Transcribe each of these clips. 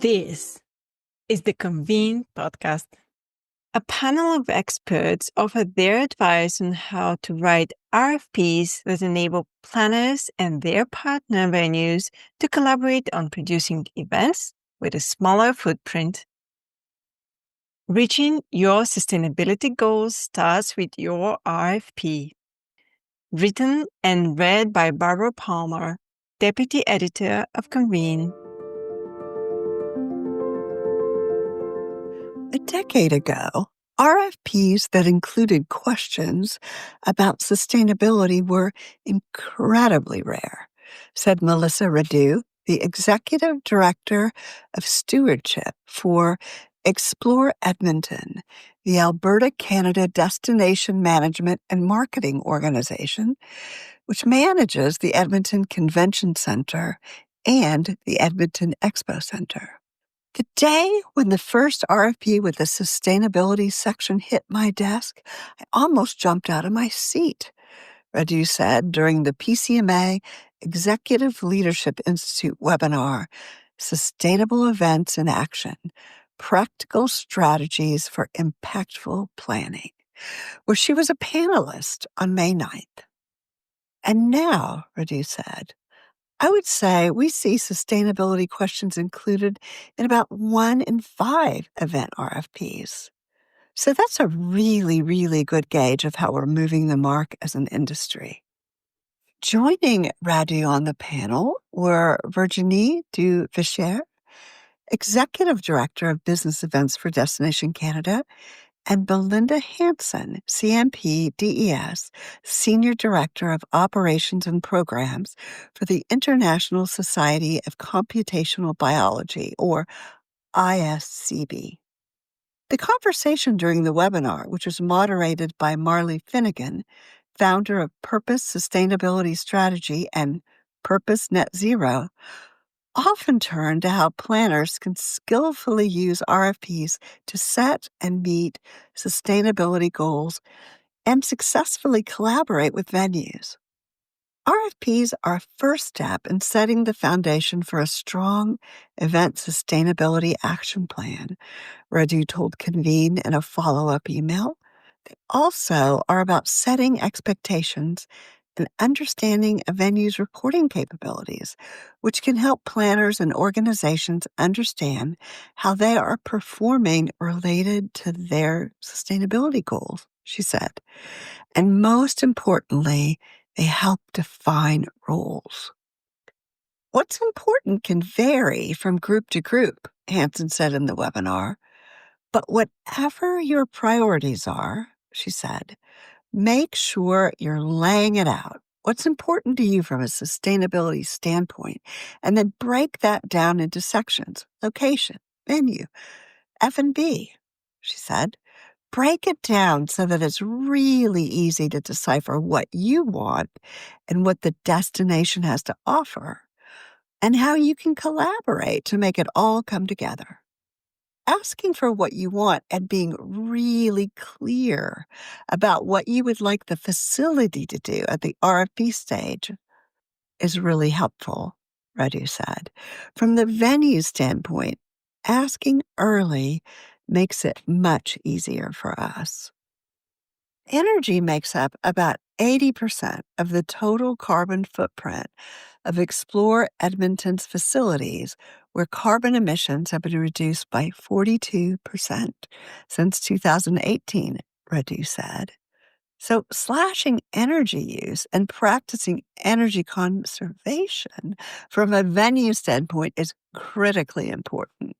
This is the Convene podcast. A panel of experts offer their advice on how to write RFPs that enable planners and their partner venues to collaborate on producing events with a smaller footprint. Reaching your sustainability goals starts with your RFP. Written and read by Barbara Palmer, Deputy Editor of Convene. A decade ago, RFPs that included questions about sustainability were incredibly rare, said Melissa Radu, the Executive Director of Stewardship for Explore Edmonton, the Alberta, Canada Destination Management and Marketing Organization, which manages the Edmonton Convention Centre and the Edmonton Expo Centre. The day when the first RFP with the sustainability section hit my desk, I almost jumped out of my seat, Radu said during the PCMA Executive Leadership Institute webinar, Sustainable Events in Action, Practical Strategies for Impactful Planning, where she was a panelist on May 9th. And now, Radu said, I would say we see sustainability questions included in about 1 in 5 event RFPs. So that's a really, really good gauge of how we're moving the mark as an industry. Joining Radu on the panel were Virginie Duvicher, Executive Director of Business Events for Destination Canada, and Belinda Hansen, CMP DES, Senior Director of Operations and Programs for the International Society of Computational Biology, or ISCB. The conversation during the webinar, which was moderated by Marley Finnegan, founder of Purpose Sustainability Strategy and Purpose Net Zero, often turn to how planners can skillfully use RFPs to set and meet sustainability goals and successfully collaborate with venues. RFPs are a first step in setting the foundation for a strong event sustainability action plan, Radu told Convene in a follow-up email. They also are about setting expectations and understanding a venue's reporting capabilities, which can help planners and organizations understand how they are performing related to their sustainability goals, she said. And most importantly, they help define roles. What's important can vary from group to group, Hansen said in the webinar. But whatever your priorities are, she said, make sure you're laying it out. What's important to you from a sustainability standpoint, and then break that down into sections, location, venue, F&B, she said. Break it down so that it's really easy to decipher what you want and what the destination has to offer, and how you can collaborate to make it all come together. Asking for what you want and being really clear about what you would like the facility to do at the RFP stage is really helpful, Radu said. From the venue standpoint, asking early makes it much easier for us. Energy makes up about 80% of the total carbon footprint of Explore Edmonton's facilities, where carbon emissions have been reduced by 42% since 2018, Radu said. So slashing energy use and practicing energy conservation from a venue standpoint is critically important.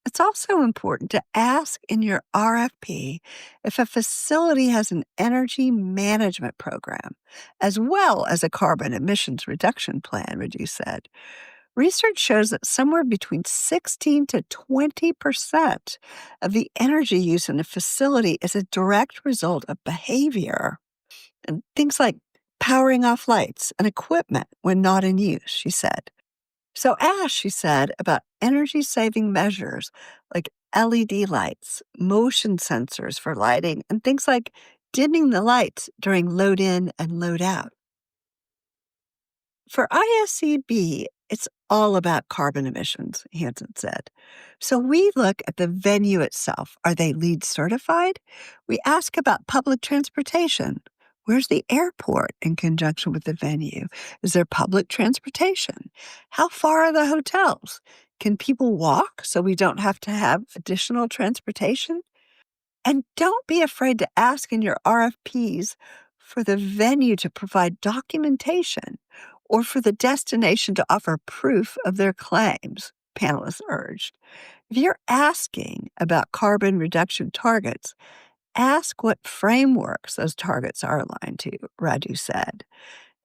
It's also important to ask in your RFP if a facility has an energy management program, as well as a carbon emissions reduction plan, Radu said. Research shows that somewhere between 16 to 20% of the energy use in a facility is a direct result of behavior. And things like powering off lights and equipment when not in use, she said. So ask, she said, about energy-saving measures like LED lights, motion sensors for lighting, and things like dimming the lights during load in and load out. For ISCB, it's all about carbon emissions, Hansen said. So we look at the venue itself. Are they LEED certified? We ask about public transportation. Where's the airport in conjunction with the venue? Is there public transportation? How far are the hotels? Can people walk so we don't have to have additional transportation? And don't be afraid to ask in your RFPs for the venue to provide documentation or for the destination to offer proof of their claims, panelists urged. If you're asking about carbon reduction targets, ask what frameworks those targets are aligned to, Radu said.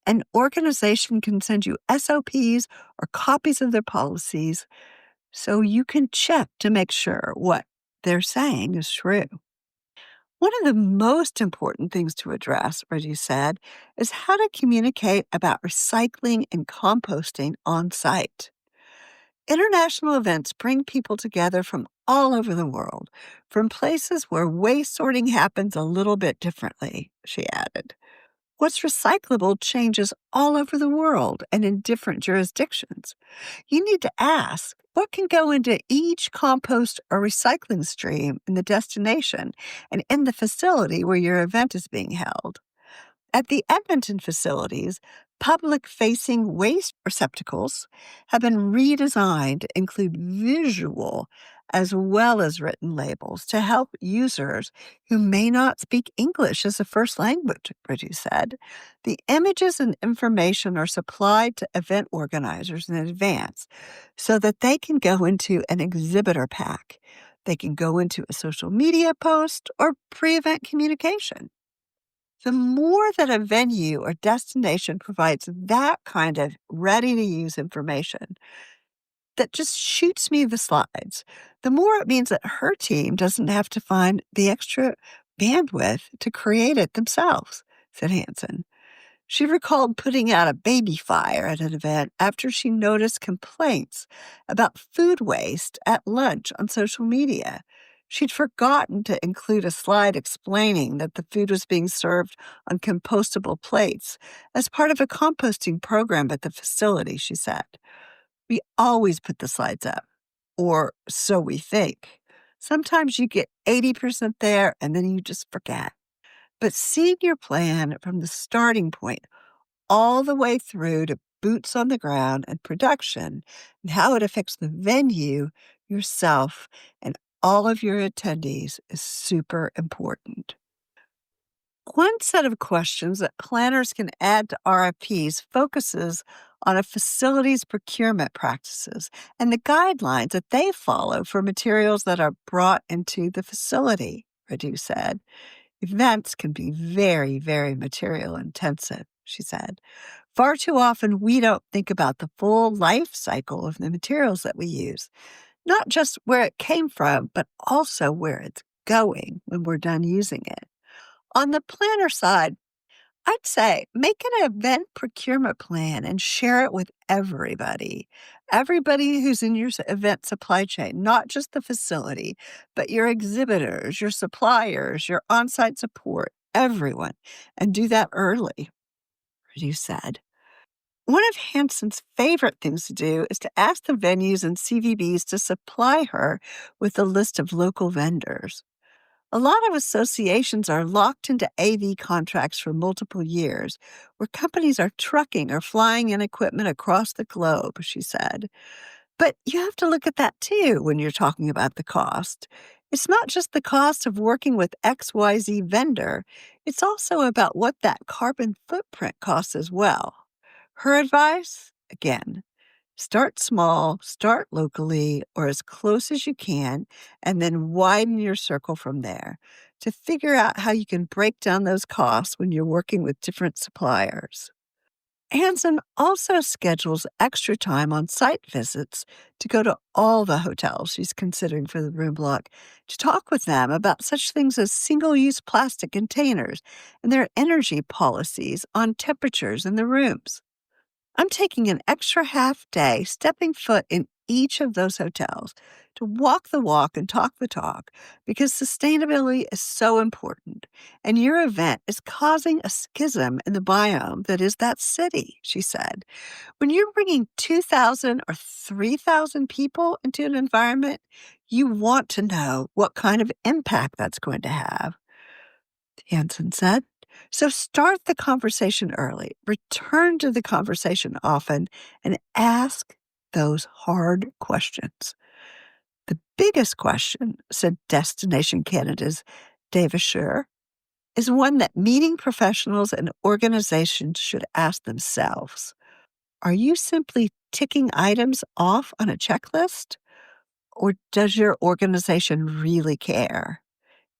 An organization can send you SOPs or copies of their policies so you can check to make sure what they're saying is true. One of the most important things to address, Reggie said, is how to communicate about recycling and composting on site. International events bring people together from all over the world, from places where waste sorting happens a little bit differently, she added. What's recyclable changes all over the world and in different jurisdictions. You need to ask what can go into each compost or recycling stream in the destination and in the facility where your event is being held. At the Edmonton facilities, public-facing waste receptacles have been redesigned to include visual as well as written labels to help users who may not speak English as a first language, Bridget said. The images and information are supplied to event organizers in advance so that they can go into an exhibitor pack. They can go into a social media post or pre-event communication. The more that a venue or destination provides that kind of ready-to-use information that just shoots me the slides, the more it means that her team doesn't have to find the extra bandwidth to create it themselves, said Hansen. She recalled putting out a baby fire at an event after she noticed complaints about food waste at lunch on social media. She'd forgotten to include a slide explaining that the food was being served on compostable plates as part of a composting program at the facility, she said. We always put the slides up, or so we think. Sometimes you get 80% there and then you just forget. But seeing your plan from the starting point all the way through to boots on the ground and production and how it affects the venue, yourself, and all of your attendees is super important. One set of questions that planners can add to RFPs focuses on a facility's procurement practices and the guidelines that they follow for materials that are brought into the facility, Radu said. Events can be very, very material intensive, she said. Far too often, we don't think about the full life cycle of the materials that we use, not just where it came from, but also where it's going when we're done using it. On the planner side, I'd say make an event procurement plan and share it with everybody. Everybody who's in your event supply chain, not just the facility, but your exhibitors, your suppliers, your on-site support, everyone. And do that early, you said. One of Hansen's favorite things to do is to ask the venues and CVBs to supply her with a list of local vendors. A lot of associations are locked into AV contracts for multiple years, where companies are trucking or flying in equipment across the globe, she said. But you have to look at that too when you're talking about the cost. It's not just the cost of working with XYZ vendor, it's also about what that carbon footprint costs as well. Her advice, again, start small, start locally or as close as you can, and then widen your circle from there to figure out how you can break down those costs when you're working with different suppliers. Hansen also schedules extra time on site visits to go to all the hotels she's considering for the room block to talk with them about such things as single-use plastic containers and their energy policies on temperatures in the rooms. I'm taking an extra half day stepping foot in each of those hotels to walk the walk and talk the talk because sustainability is so important. And your event is causing a schism in the biome that is that city, she said. When you're bringing 2,000 or 3,000 people into an environment, you want to know what kind of impact that's going to have, Hansen said. So start the conversation early, return to the conversation often, and ask those hard questions. The biggest question, said Destination Canada's Davis Scher, is one that meeting professionals and organizations should ask themselves. Are you simply ticking items off on a checklist? Or does your organization really care?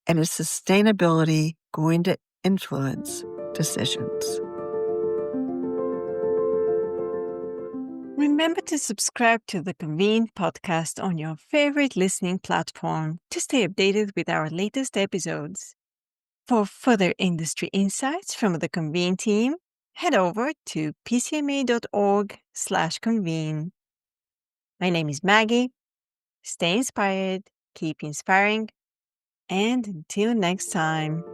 And is sustainability going to influence decisions? Remember to subscribe to the Convene podcast on your favorite listening platform to stay updated with our latest episodes. For further industry insights from the Convene team, head over to pcma.org/convene. My name is Maggie. Stay inspired, keep inspiring, and until next time.